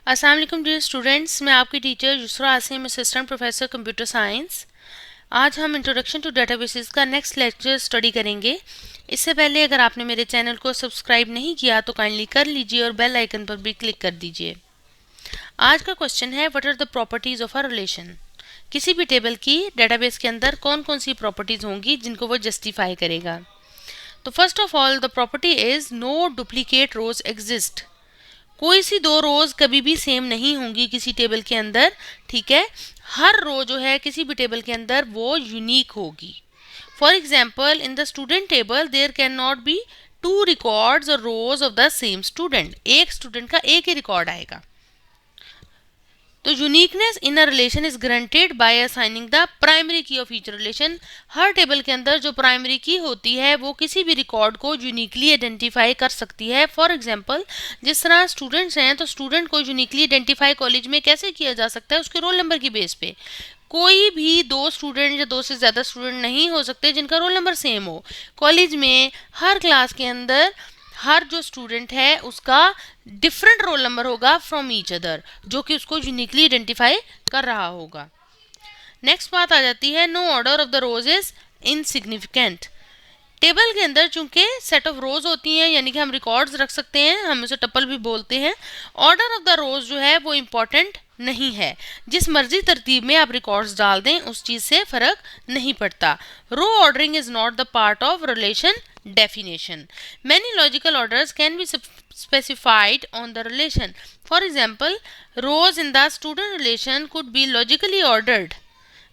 अस्सलाम वालेकुम dear students, मैं आपकी teacher Yusra Asim, assistant professor computer science. आज हम इंट्रोडक्शन टू डेटाबेसेस का नेक्स्ट लेक्चर स्टडी करेंगे। इससे पहले अगर आपने मेरे चैनल को सब्सक्राइब नहीं किया तो काइंडली कर लीजिए और बेल आइकन पर भी क्लिक कर दीजिए। आज का क्वेश्चन है, what are the properties of a relation. किसी भी टेबल की डेटाबेस के अंदर कौन कौन सी प्रॉपर्टीज होंगी जिनको वो जस्टिफाई करेगा। तो first of all the property is no duplicate rows exist. कोई सी दो रोज कभी भी सेम नहीं होंगी किसी टेबल के अंदर, ठीक है। हर रो जो है किसी भी टेबल के अंदर वो यूनिक होगी। For example, in the student table there can not be two records और rows of the same student. एक स्टूडेंट का एक ही रिकॉर्ड आएगा। तो uniqueness in a relation is granted by assigning the primary key of each relation. हर table के अंदर जो प्राइमरी की होती है वो किसी भी रिकॉर्ड को यूनिकली आइडेंटिफाई कर सकती है। फॉर एग्जांपल, जिस तरह स्टूडेंट्स हैं तो स्टूडेंट को यूनिकली आइडेंटिफाई कॉलेज में कैसे किया जा सकता है, उसके रोल नंबर की बेस पे। कोई भी दो स्टूडेंट या दो से ज़्यादा स्टूडेंट नहीं हो सकते जिनका रोल नंबर सेम हो। कॉलेज में हर क्लास के अंदर हर जो स्टूडेंट है उसका डिफरेंट रोल नंबर होगा फ्रॉम ईच अदर, जो कि उसको यूनिकली आइडेंटिफाई कर रहा होगा। नेक्स्ट बात आ जाती है, no order of the rows is insignificant. Table के अंदर चूंकि सेट ऑफ रोज होती हैं, यानी कि हम रिकॉर्ड्स रख सकते हैं, हम उसे टपल भी बोलते हैं। ऑर्डर ऑफ द रोज जो है वो इम्पॉर्टेंट नहीं है। जिस मर्जी तरतीब में आप रिकॉर्ड्स डाल दें उस चीज से फर्क नहीं पड़ता। Row ordering is not the part of relation definition. Many logical orders can be specified on the relation. For example, rows in the student relation could be logically ordered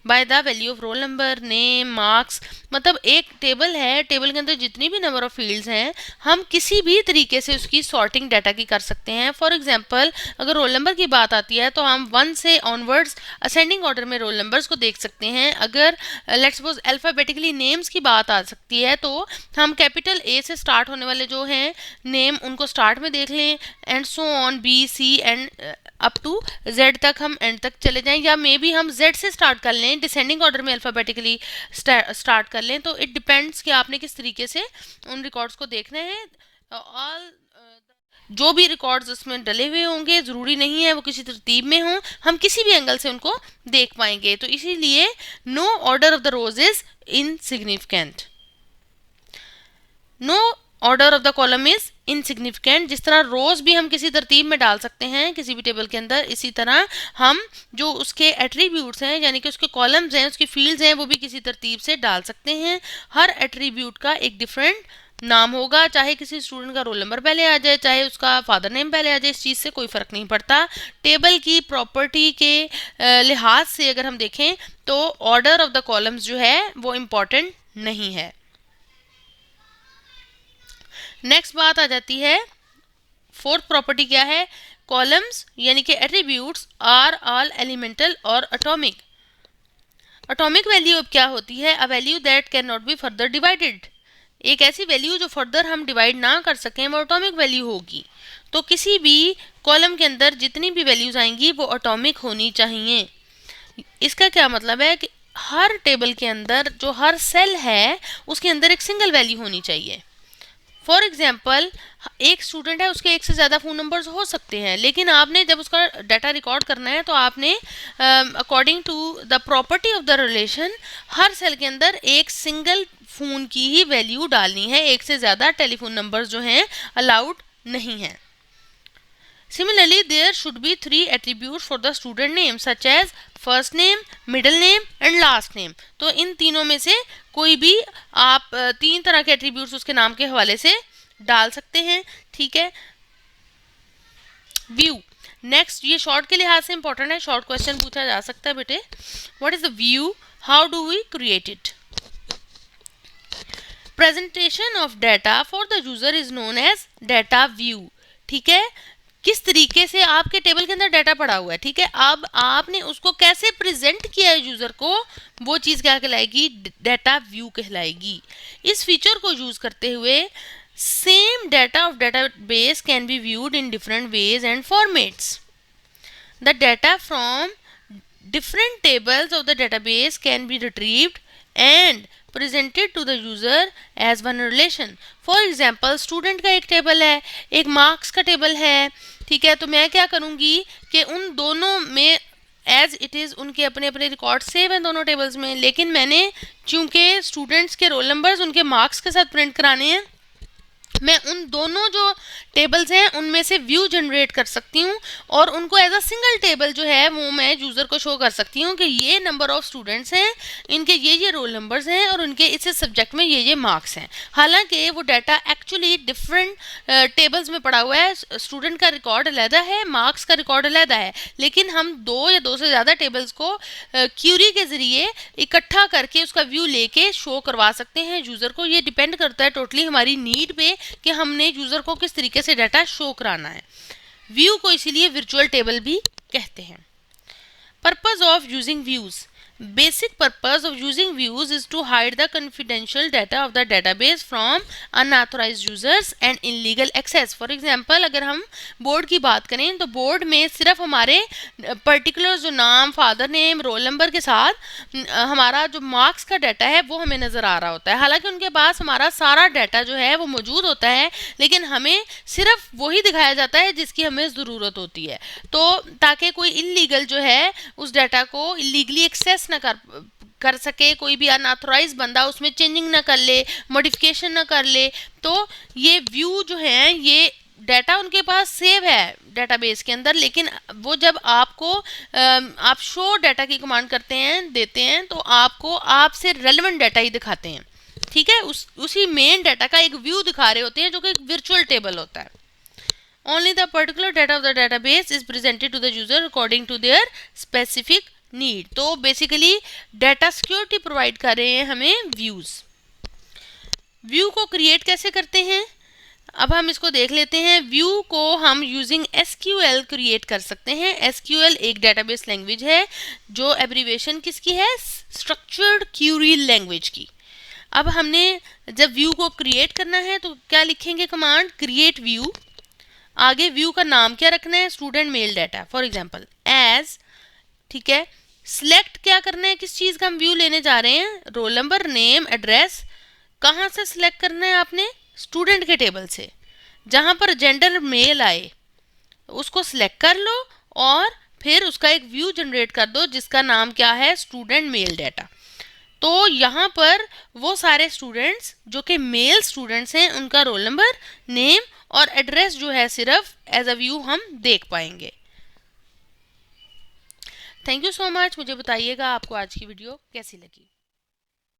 by the value of roll number, name, marks. मतलब एक table है, table के अंदर जितनी भी number of fields हैं हम किसी भी तरीके से उसकी सॉर्टिंग डाटा की कर सकते हैं। फॉर एग्जांपल, अगर रोल नंबर की बात आती है तो हम 1 से ऑनवर्ड्स असेंडिंग ऑर्डर में रोल नंबर्स को देख सकते हैं। अगर लेट्स सपोज अल्फ़ाबेटिकली नेम्स की बात आ सकती है तो हम कैपिटल ए से स्टार्ट होने वाले जो हैं नेम उनको स्टार्ट में देख लें, and so on B C and up to Z तक हम एंड तक चले जाएं, या मे बी हम जेड से स्टार्ट कर लें, डिसेंडिंग ऑर्डर में अल्फ़ाबेटिकली स्टार्ट कर लें। तो इट डिपेंड्स कि आपने किस तरीके से उन रिकॉर्ड्स को देखने हैं। ऑल जो भी रिकॉर्ड्स उसमें डले हुए होंगे ज़रूरी नहीं है वो किसी तरतीब में हों, हम किसी भी एंगल से उनको देख पाएंगे। तो इसीलिए no order of the rows is insignificant. No order of the column is insignificant. जिस तरह रोज भी हम किसी तरतीब में डाल सकते हैं किसी भी टेबल के अंदर, इसी तरह हम जो उसके एट्रीब्यूट्स हैं यानी कि उसके कॉलम्स हैं, उसकी फील्ड्स हैं, वो भी किसी तरतीब से डाल सकते हैं। हर एट्रीब्यूट का एक डिफरेंट नाम होगा, चाहे किसी स्टूडेंट का रोल नंबर पहले आ जाए, चाहे उसका फादर नेम पहले आ जाए, इस चीज़ से कोई फ़र्क नहीं पड़ता। टेबल की प्रॉपर्टी के लिहाज से अगर हम देखें तो ऑर्डर ऑफ द कॉलम्स जो है वो इम्पॉर्टेंट नहीं है। नेक्स्ट बात आ जाती है, फोर्थ प्रॉपर्टी क्या है, कॉलम्स यानी कि एट्रीब्यूट्स आर ऑल एलिमेंटल और एटॉमिक। एटॉमिक वैल्यू अब क्या होती है, a value that can not be further divided. एक ऐसी वैल्यू जो फर्दर हम डिवाइड ना कर सकें वो एटॉमिक वैल्यू होगी। तो किसी भी कॉलम के अंदर जितनी भी वैल्यूज आएंगी वो एटॉमिक होनी चाहिए। इसका क्या मतलब है कि हर टेबल के अंदर जो हर सेल है उसके अंदर एक सिंगल वैल्यू होनी चाहिए। फॉर एग्जाम्पल, एक स्टूडेंट है, उसके एक से ज़्यादा फ़ोन नंबर्स हो सकते हैं, लेकिन आपने जब उसका डाटा रिकॉर्ड करना है तो आपने according to the property of the relation हर सेल के अंदर एक सिंगल फ़ोन की ही वैल्यू डालनी है। एक से ज़्यादा टेलीफोन नंबर्स जो हैं अलाउड नहीं हैं। Similarly, there should be 3 attributes for the student name such as first name, middle name and last name. तो इन तीनों में से कोई भी आप 3 तरह के एट्रीब्यूट्स उसके नाम के हवाले से डाल सकते हैं, ठीक है। व्यू नेक्स्ट, ये शॉर्ट के लिहाज से इंपॉर्टेंट है, शॉर्ट क्वेश्चन पूछा जा सकता है बेटे। What is the view, how do we create it. Presentation of data for the user is known as data view, ठीक है। किस तरीके से आपके टेबल के अंदर डाटा पड़ा हुआ है, ठीक है, अब आपने उसको कैसे प्रेजेंट किया है यूजर को, वो चीज क्या कहलाएगी, डाटा व्यू कहलाएगी। इस फीचर को यूज करते हुए same data of database can be viewed in different ways and formats. The data from different tables of the database can be retrieved and presented to the user as one relation. For example, student का एक table है, एक marks का table है, ठीक है, तो मैं क्या करूँगी कि उन दोनों में एज इट इज़ उनके अपने अपने रिकॉर्ड सेव हैं दोनों टेबल्स में, लेकिन मैंने चूँकि स्टूडेंट्स के रोल नंबर्स उनके मार्क्स के साथ प्रिंट कराने हैं, मैं उन दोनों जो टेबल्स हैं उनमें से व्यू जनरेट कर सकती हूँ और उनको एज अ सिंगल टेबल जो है वो मैं यूज़र को शो कर सकती हूँ कि ये नंबर ऑफ स्टूडेंट्स हैं, इनके ये रोल नंबर्स हैं और उनके इस सब्जेक्ट में ये मार्क्स हैं। हालांकि वो डाटा एक्चुअली डिफरेंट टेबल्स में पड़ा हुआ है, स्टूडेंट का रिकॉर्ड अलहदा है, मार्क्स का रिकॉर्ड अलहदा है, लेकिन हम दो या दो से ज़्यादा टेबल्स को क्यूरी के ज़रिए इकट्ठा करके उसका व्यू लेके शो करवा सकते हैं यूज़र को। ये डिपेंड करता है टोटली हमारी नीड पे कि हमने यूज़र को किस तरीके से डाटा शो कराना है। व्यू को इसीलिए वर्चुअल टेबल भी कहते हैं। Purpose of using views, basic purpose of using views is to hide the confidential data of the database from unauthorized users and illegal access. For example, अगर हम board की बात करें तो बोर्ड में सिर्फ हमारे पर्टिकुलर जो नाम, फादर नेम, रोल नंबर के साथ हमारा जो मार्क्स का डाटा है वो हमें नज़र आ रहा होता है। हालांकि उनके पास हमारा सारा डाटा जो है वो मौजूद होता है, लेकिन हमें सिर्फ वही दिखाया जाता है जिसकी हमें ज़रूरत होती है, तो ताकि कोई इलीगल जो है उस डाटा को इलीगली एक्सेस ना कर सके, कोई भी अनऑथराइज बंदा उसमें चेंजिंग ना कर ले, मॉडिफिकेशन ना कर ले। तो ये व्यू जो है ये डाटा उनके पास सेव है डेटाबेस के अंदर, लेकिन वो जब आपको आप शो डाटा की कमांड करते हैं, देते हैं, तो आपको आपसे रेलेवेंट डाटा ही दिखाते हैं, ठीक है, उसी मेन डाटा का एक व्यू दिखा रहे होते हैं जो कि एक वर्चुअल टेबल होता है। Only the particular data of the database is presented to the user according to their specific need. तो बेसिकली डाटा सिक्योरिटी प्रोवाइड कर रहे हैं हमें व्यूज। व्यू को क्रिएट कैसे करते हैं, अब हम इसको देख लेते हैं। व्यू को हम यूजिंग SQL क्रिएट कर सकते हैं। SQL एक डेटाबेस लैंग्वेज है जो एब्रीवेशन किसकी है, स्ट्रक्चर्ड क्यूरी लैंग्वेज की। अब हमने जब व्यू को क्रिएट करना है तो क्या लिखेंगे, कमांड क्रिएट व्यू, आगे व्यू का नाम क्या रखना है, student male data for example as, ठीक है। सिलेक्ट क्या करना है, किस चीज़ का हम व्यू लेने जा रहे हैं, रोल नंबर, नेम, एड्रेस। कहाँ से सिलेक्ट करना है आपने, स्टूडेंट के टेबल से, जहाँ पर जेंडर मेल आए उसको सिलेक्ट कर लो और फिर उसका एक व्यू जनरेट कर दो जिसका नाम क्या है, स्टूडेंट मेल डाटा। तो यहाँ पर वो सारे स्टूडेंट्स जो कि मेल स्टूडेंट्स हैं उनका रोल नंबर, नेम और एड्रेस जो है सिर्फ एज अ व्यू हम देख पाएंगे। Thank you so much. मुझे बताइएगा आपको आज की वीडियो कैसी लगी।